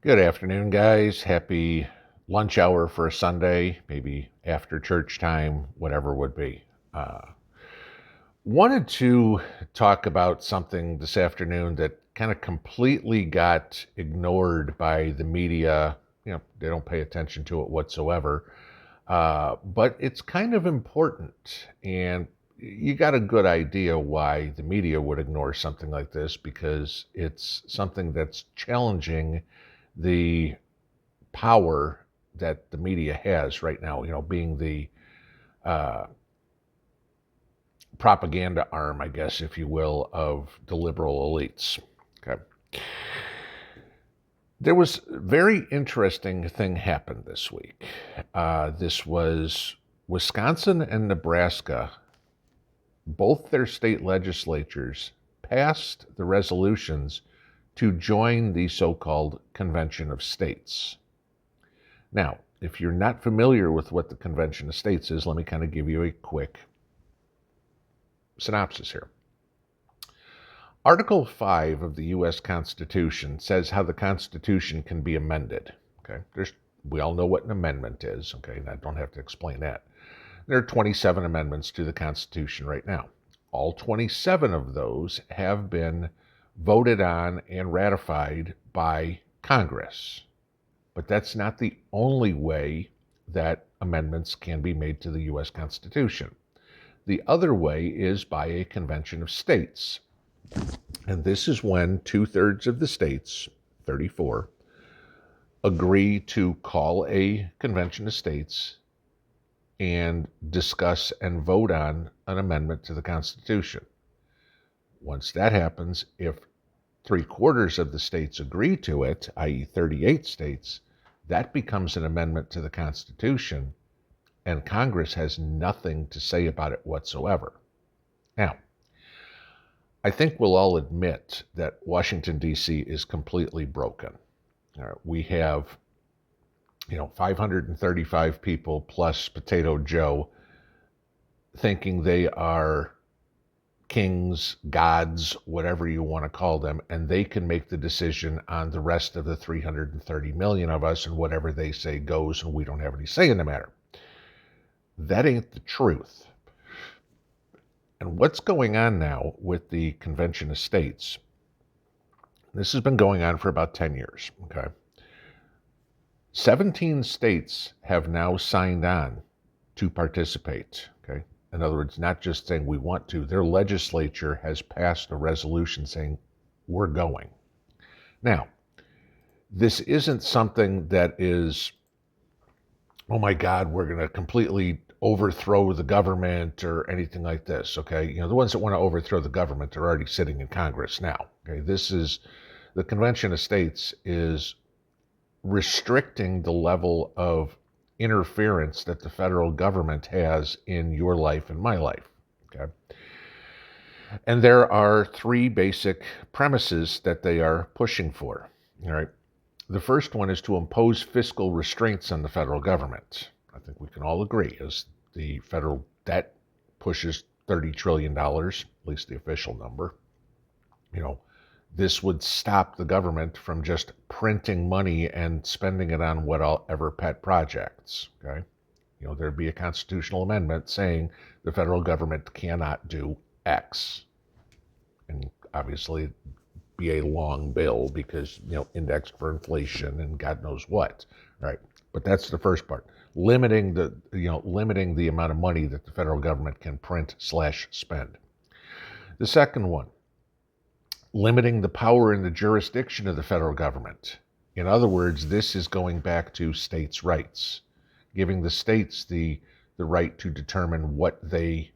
Good afternoon, guys. Happy lunch hour for a Sunday, maybe after church time, whatever would be. Uh, Wanted to talk about something this afternoon that kind of completely got ignored by the media. They don't pay attention to it whatsoever. But it's kind of important, and you got a good idea why the media would ignore something like this because it's something that's challenging the power that the media has right now, being the uh, propaganda arm, I guess, if you will, of the liberal elites. Okay. There was a very interesting thing happened this week. This was Wisconsin and Nebraska, both their state legislatures passed the resolutions to join the so-called Convention of States. Now, if you're not familiar with what the Convention of States is, let me kind of give you a quick synopsis here. Article 5 of the U.S. Constitution says how the Constitution can be amended. Okay, we all know what an amendment is. Okay, and I don't have to explain that. There are 27 amendments to the Constitution right now. All 27 of those have been voted on and ratified by Congress. But that's not the only way that amendments can be made to the U.S. Constitution. The other way is by a convention of states. And this is when 2/3 of the states, 34, agree to call a convention of states and discuss and vote on an amendment to the Constitution. Once that happens, if 3/4 of the states agree to it, i.e. 38 states, that becomes an amendment to the Constitution, and Congress has nothing to say about it whatsoever. Now, I think we'll all admit that Washington, D.C. is completely broken. We have 535 people plus Potato Joe thinking they are kings, gods, whatever you want to call them, and they can make the decision on the rest of the 330 million of us, and whatever they say goes, and we don't have any say in the matter. That ain't the truth. And what's going on now with the Convention of States, this has been going on for about 10 years, okay? 17 states have now signed on to participate, okay? In other words, not just saying we want to, their legislature has passed a resolution saying we're going. Now, this isn't something that is, oh my God, we're going to completely overthrow the government or anything like this, okay? The ones that want to overthrow the government are already sitting in Congress now, okay? The Convention of States is restricting the level of interference that the federal government has in your life and my life, okay? And there are three basic premises that they are pushing for, all right? The first one is to impose fiscal restraints on the federal government. I think we can all agree as the federal debt pushes $30 trillion, at least the official number. This would stop the government from just printing money and spending it on whatever pet projects, okay? There'd be a constitutional amendment saying the federal government cannot do X. And obviously be a long bill because, indexed for inflation and God knows what, right? But that's the first part. Limiting the amount of money that the federal government can print/spend. The second one, limiting the power and the jurisdiction of the federal government. In other words, this is going back to states' rights, giving the states the right to determine what they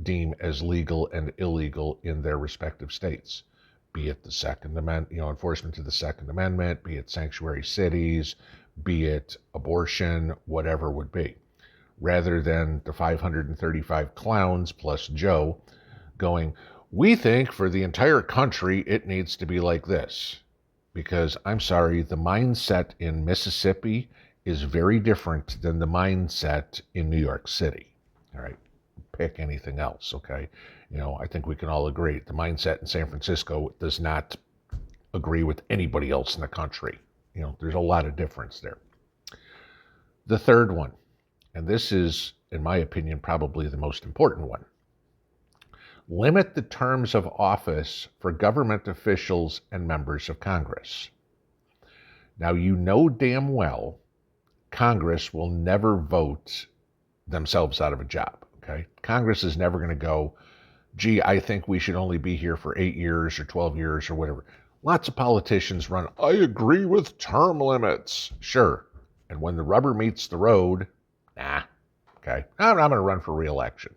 deem as legal and illegal in their respective states, be it the Second Amendment, enforcement of the Second Amendment, be it sanctuary cities, be it abortion, whatever would be, rather than the 535 clowns plus Joe going, we think for the entire country it needs to be like this. Because, I'm sorry, the mindset in Mississippi is very different than the mindset in New York City. All right, pick anything else, okay? I think we can all agree the mindset in San Francisco does not agree with anybody else in the country. There's a lot of difference there. The third one, and this is, in my opinion, probably the most important one. Limit the terms of office for government officials and members of Congress. Now, you know damn well Congress will never vote themselves out of a job, okay? Congress is never going to go, gee, I think we should only be here for 8 years or 12 years or whatever. Lots of politicians run, I agree with term limits. Sure. And when the rubber meets the road, nah, okay, I'm going to run for re-election.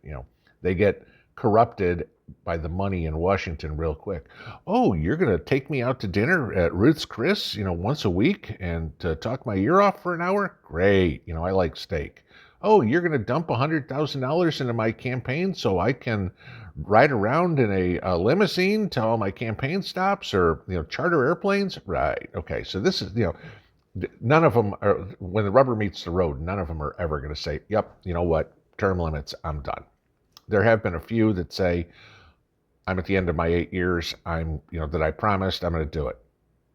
They get corrupted by the money in Washington real quick. Oh, you're going to take me out to dinner at Ruth's Chris, once a week and talk my ear off for an hour? Great. I like steak. Oh, you're going to dump $100,000 into my campaign so I can ride around in a limousine to all my campaign stops or, charter airplanes? Right. Okay. So this is, none of them are, when the rubber meets the road, none of them are ever going to say, yep, you know what, term limits, I'm done. There have been a few that say, I'm at the end of my 8 years, that I promised, I'm going to do it.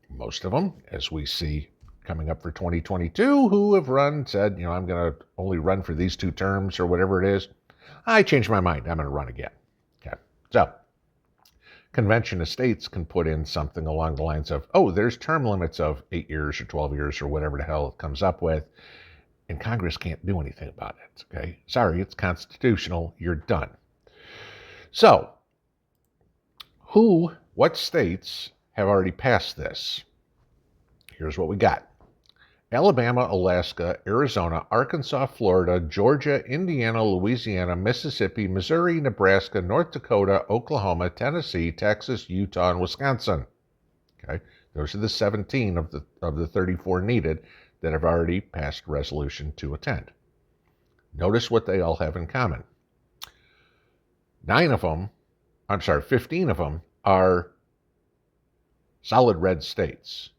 Most of them, as we see coming up for 2022, who have said, I'm going to only run for these 2 terms or whatever it is. I changed my mind. I'm going to run again. Okay. So, convention of states can put in something along the lines of, oh, there's term limits of 8 years or 12 years or whatever the hell it comes up with, and Congress can't do anything about it. Okay. Sorry, it's constitutional. You're done. So, what states have already passed this? Here's what we got. Alabama, Alaska, Arizona, Arkansas, Florida, Georgia, Indiana, Louisiana, Mississippi, Missouri, Nebraska, North Dakota, Oklahoma, Tennessee, Texas, Utah, and Wisconsin. Okay, those are the 17 of the 34 needed that have already passed resolution to attend. Notice what they all have in common. 15 of them are solid red states.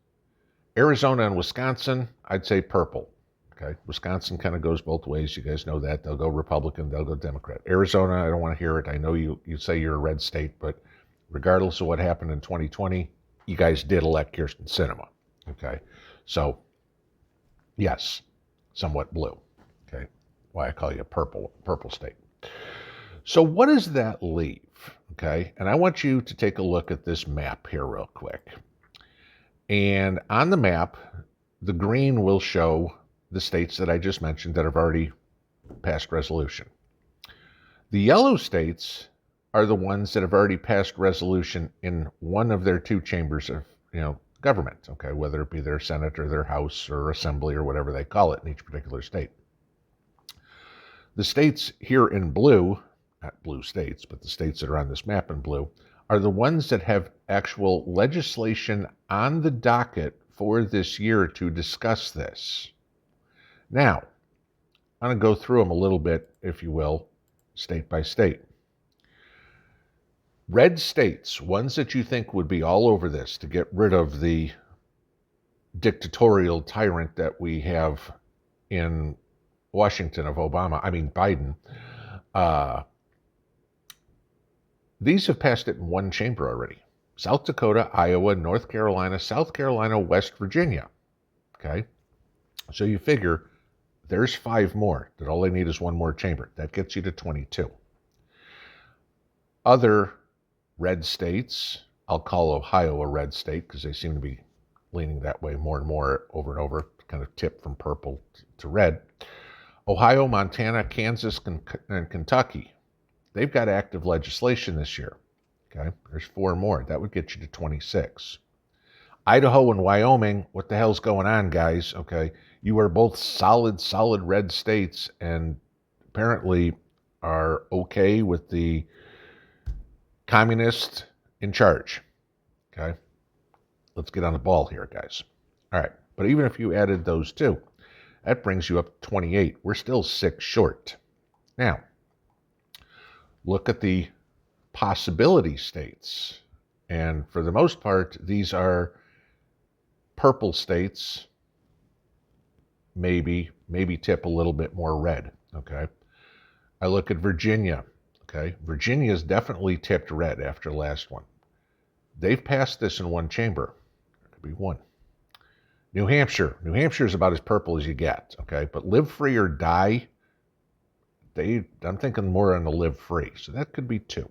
Arizona and Wisconsin, I'd say purple. Okay, Wisconsin kind of goes both ways. You guys know that. They'll go Republican, they'll go Democrat. Arizona, I don't want to hear it. I know you say you're a red state, but regardless of what happened in 2020, you guys did elect Kyrsten Sinema. Okay, so yes, somewhat blue. Okay, why I call you a purple state. So what does that leave? Okay, and I want you to take a look at this map here real quick. And on the map, the green will show the states that I just mentioned that have already passed resolution. The yellow states are the ones that have already passed resolution in one of their 2 chambers of, government, okay, whether it be their Senate or their House or Assembly or whatever they call it in each particular state. The states here in blue, not blue states, but the states that are on this map in blue, are the ones that have actual legislation on the docket for this year to discuss this. Now, I'm going to go through them a little bit, if you will, state by state. Red states, ones that you think would be all over this to get rid of the dictatorial tyrant that we have in Washington of Biden. These have passed it in 1 chamber already. South Dakota, Iowa, North Carolina, South Carolina, West Virginia. Okay? So you figure there's 5 more, that all they need is 1 more chamber. That gets you to 22. Other red states, I'll call Ohio a red state because they seem to be leaning that way more and more over and over, kind of tip from purple to red. Ohio, Montana, Kansas, and Kentucky. They've got active legislation this year. Okay, there's 4 more. That would get you to 26. Idaho and Wyoming, what the hell's going on, guys? Okay, you are both solid red states and apparently are okay with the communist in charge. Okay, let's get on the ball here, guys. All right, but even if you added those 2, that brings you up to 28. We're still 6 short. Now, look at the possibility states. And for the most part, these are purple states, maybe tip a little bit more red, okay? I look at Virginia, okay? Virginia is definitely tipped red after the last one. They've passed this in 1 chamber. There could be 1. New Hampshire. New Hampshire is about as purple as you get, okay? But live free or die, I'm thinking more on the live free. So that could be 2.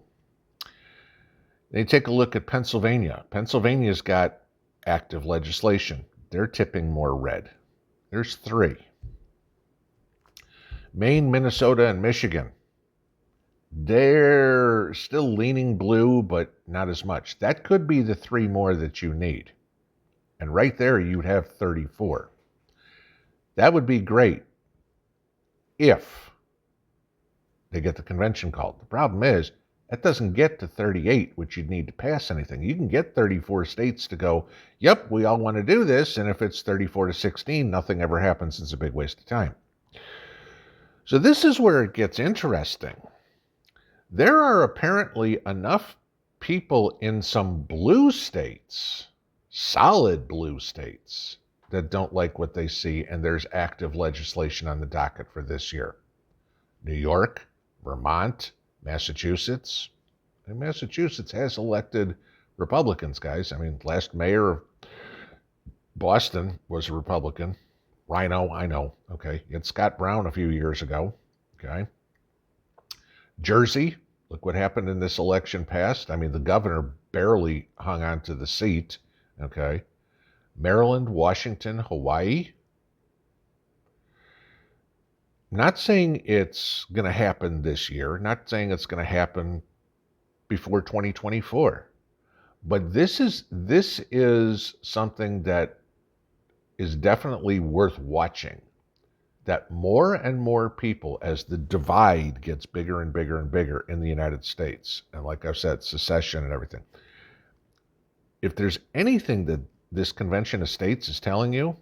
Then you take a look at Pennsylvania. Pennsylvania's got active legislation. They're tipping more red. There's 3. Maine, Minnesota, and Michigan. They're still leaning blue, but not as much. That could be the 3 more that you need. And right there, you'd have 34. That would be great if they get the convention called. The problem is, that doesn't get to 38, which you'd need to pass anything. You can get 34 states to go, yep, we all want to do this, and if it's 34 to 16, nothing ever happens. It's a big waste of time. So this is where it gets interesting. There are apparently enough people in some blue states, solid blue states, that don't like what they see, and there's active legislation on the docket for this year. New York, Vermont, Massachusetts. And Massachusetts has elected Republicans, guys. I mean, last mayor of Boston was a Republican. Rhino, I know. Okay. You had Scott Brown a few years ago. Okay. Jersey, look what happened in this election past. I mean, the governor barely hung on to the seat. Okay. Maryland, Washington, Hawaii. Not saying it's going to happen this year, not saying it's going to happen before 2024, but this is something that is definitely worth watching. That more and more people, as the divide gets bigger and bigger and bigger in the United States, and like I've said, secession and everything, if there's anything that this convention of states is telling you,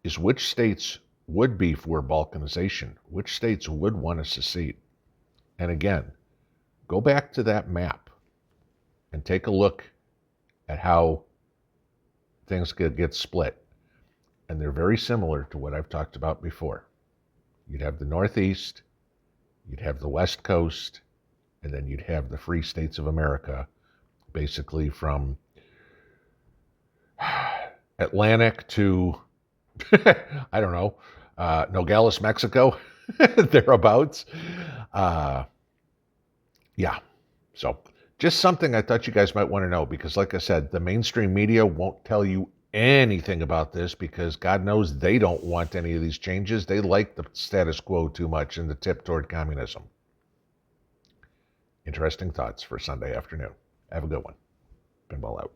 is which states would be for balkanization, which states would want to secede. And again, go back to that map and take a look at how things get split. And they're very similar to what I've talked about before. You'd have the Northeast, you'd have the West Coast, and then you'd have the free states of America, basically from Atlantic to, I don't know, Nogales, Mexico, thereabouts. Yeah, so just something I thought you guys might want to know, because like I said, the mainstream media won't tell you anything about this because God knows they don't want any of these changes. They like the status quo too much and the tip toward communism. Interesting thoughts for Sunday afternoon. Have a good one. Pinball out.